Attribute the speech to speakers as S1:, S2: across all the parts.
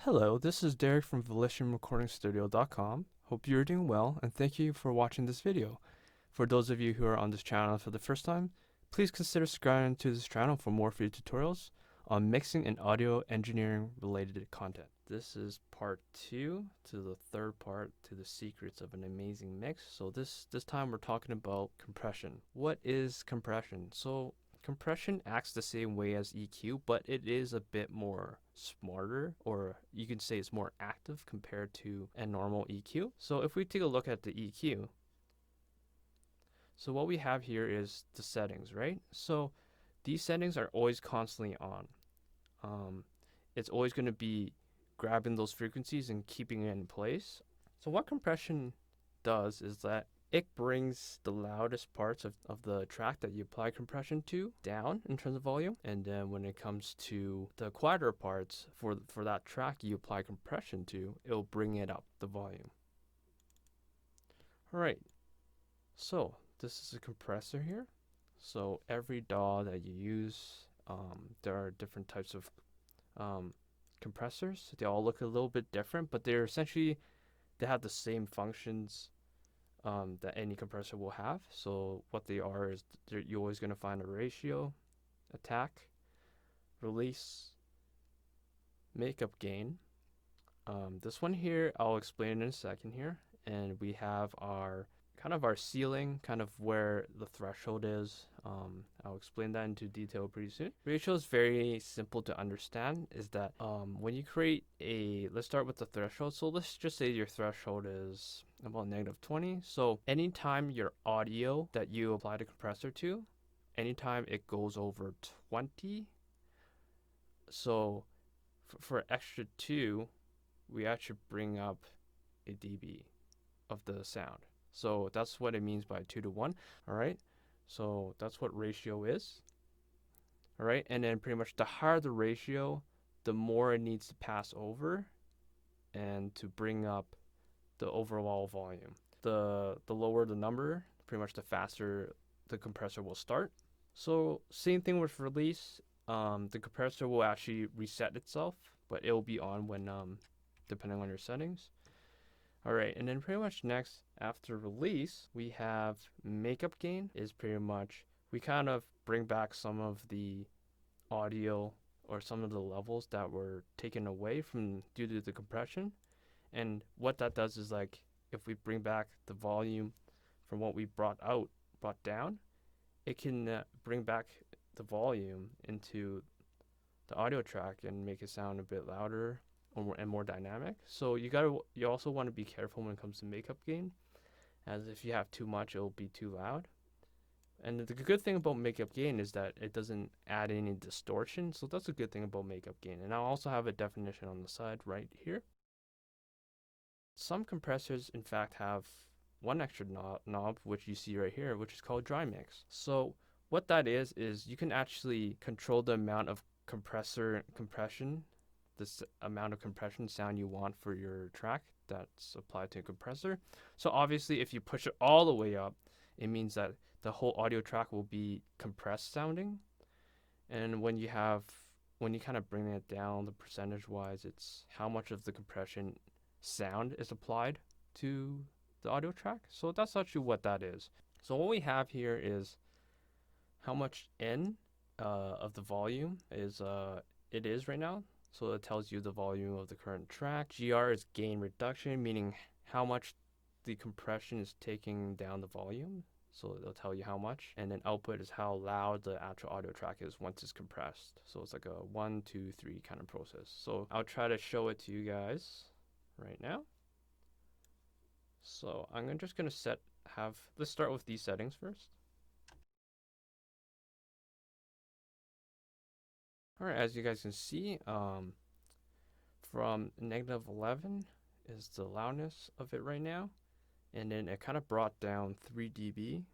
S1: Hello, this is Derek from VolitionRecordingStudio.com. Hope you're doing well, and thank you for watching this video. For those of you who are on this channel for the first time, please consider subscribing to this channel for more free tutorials on mixing and audio engineering related content. This is part 2 to the third part to the secrets of an amazing mix. So this time we're talking about compression. What is compression? So compression acts the same way as EQ, but it is a bit more smarter, or you can say it's more active compared to a normal EQ. So if we take a look at the EQ, so what we have here is the settings, right? So these settings are always constantly on. It's always going to be grabbing those frequencies and keeping it in place. So what compression does is that it brings the loudest parts of the track that you apply compression to down in terms of volume. And then when it comes to the quieter parts for that track you apply compression to, it'll bring it up the volume. All right, so this is a compressor here. So every DAW that you use, there are different types of compressors. They all look a little bit different, but they're essentially, they have the same functions that any compressor will have. So what they are is you're always going to find a ratio, attack, release, makeup gain. This one here I'll explain in a second here, and we have our kind of our ceiling, kind of where the threshold is. I'll explain that into detail pretty soon. Ratio is very simple to understand, is that when you create let's start with the threshold. So let's just say your threshold is about -20. So anytime your audio that you apply the compressor to, anytime it goes over 20, so for extra 2, we actually bring up a dB of the sound. So that's what it means by 2:1. All right, so that's what ratio is. All right, and then pretty much the higher the ratio, the more it needs to pass over and to bring up the overall volume. The lower the number, pretty much the faster the compressor will start. So same thing with release. The compressor will actually reset itself, but it will be on when depending on your settings. All right, and then pretty much next after release, we have makeup gain. Is pretty much, we kind of bring back some of the audio or some of the levels that were taken away from due to the compression. And what that does is, like, if we bring back the volume from what we brought down, it can bring back the volume into the audio track and make it sound a bit louder and more dynamic. So you also want to be careful when it comes to makeup gain, as if you have too much, it'll be too loud. And the good thing about makeup gain is that it doesn't add any distortion, so that's a good thing about makeup gain. And I'll also have a definition on the side right here. Some compressors in fact have one extra knob, which you see right here, which is called dry mix. So what that is you can actually control the amount of compression, this amount of compression sound you want for your track that's applied to a compressor. So obviously if you push it all the way up, it means that the whole audio track will be compressed sounding. And when you kind of bring it down, the percentage wise, it's how much of the compression sound is applied to the audio track. So that's actually what that is. So what we have here is how much N of the volume is it is right now. So it tells you the volume of the current track. GR is gain reduction, meaning how much the compression is taking down the volume. So it'll tell you how much. And then output is how loud the actual audio track is once it's compressed. So it's like a 1, 2, 3 kind of process. So I'll try to show it to you guys right now. So I'm just gonna let's start with these settings first. All right, as you guys can see, from -11 is the loudness of it right now, and then it kind of brought down 3 dB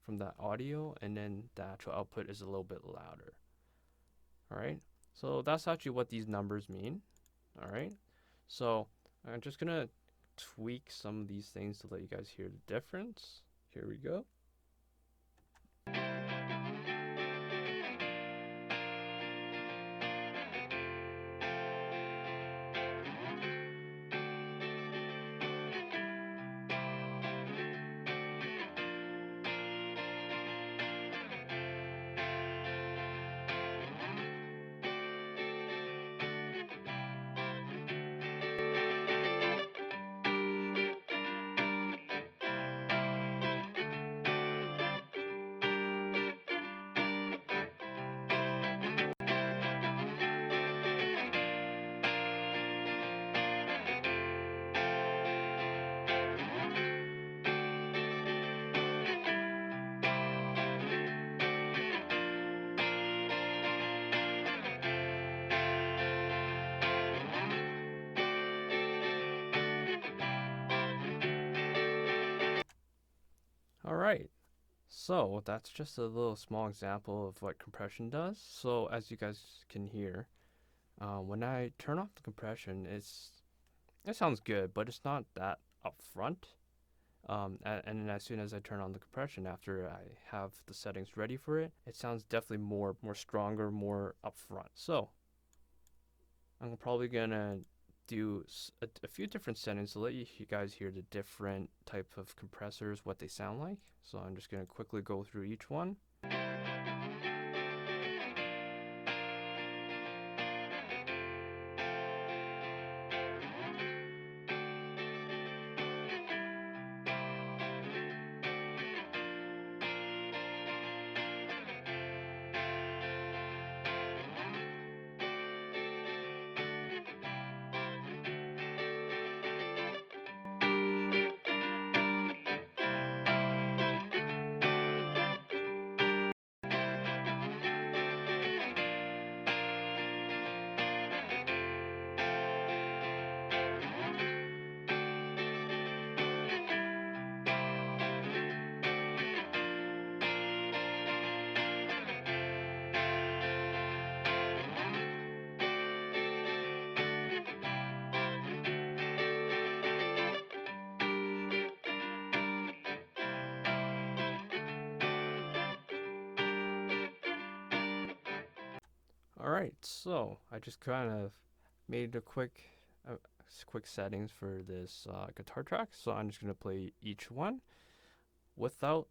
S1: from that audio, and then the actual output is a little bit louder. All right, so that's actually what these numbers mean. All right, so I'm just gonna tweak some of these things to let you guys hear the difference. Here we go. So that's just a little small example of what compression does. So as you guys can hear, when I turn off the compression, it sounds good, but it's not that upfront. And then as soon as I turn on the compression after I have the settings ready for it, it sounds definitely more stronger, more upfront. So I'm probably gonna do a few different settings to let you guys hear the different type of compressors, what they sound like. So I'm just gonna quickly go through each one. Alright, so I just kind of made a quick settings for this guitar track. So I'm just gonna play each one without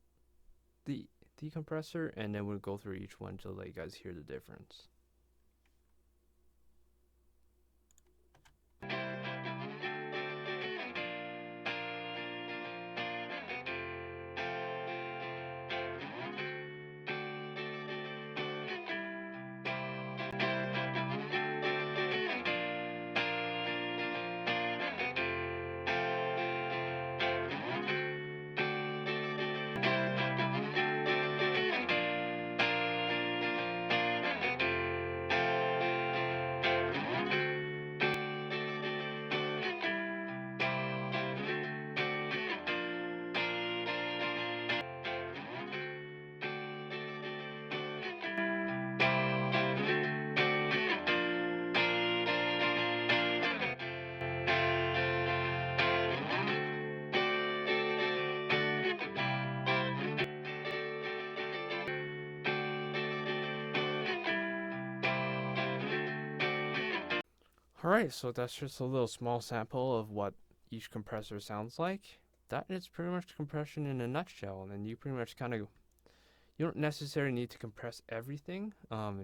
S1: the decompressor, and then we'll go through each one to let you guys hear the difference. Alright, so that's just a little small sample of what each compressor sounds like. That is pretty much compression in a nutshell, and you pretty much you don't necessarily need to compress everything.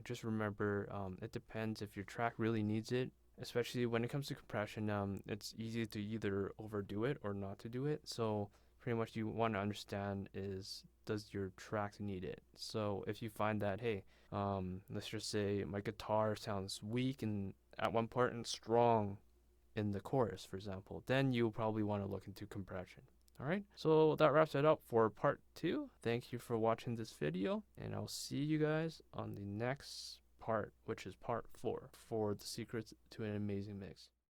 S1: Just remember, it depends if your track really needs it. Especially when it comes to compression, it's easy to either overdo it or not to do it. So pretty much you want to understand is, does your track need it? So if you find that, hey, let's just say my guitar sounds weak and at one part and strong in the chorus, for example, then you'll probably want to look into compression. Alright, so that wraps it up for part 2. Thank you for watching this video, and I'll see you guys on the next part, which is part 4 for the secrets to an amazing mix.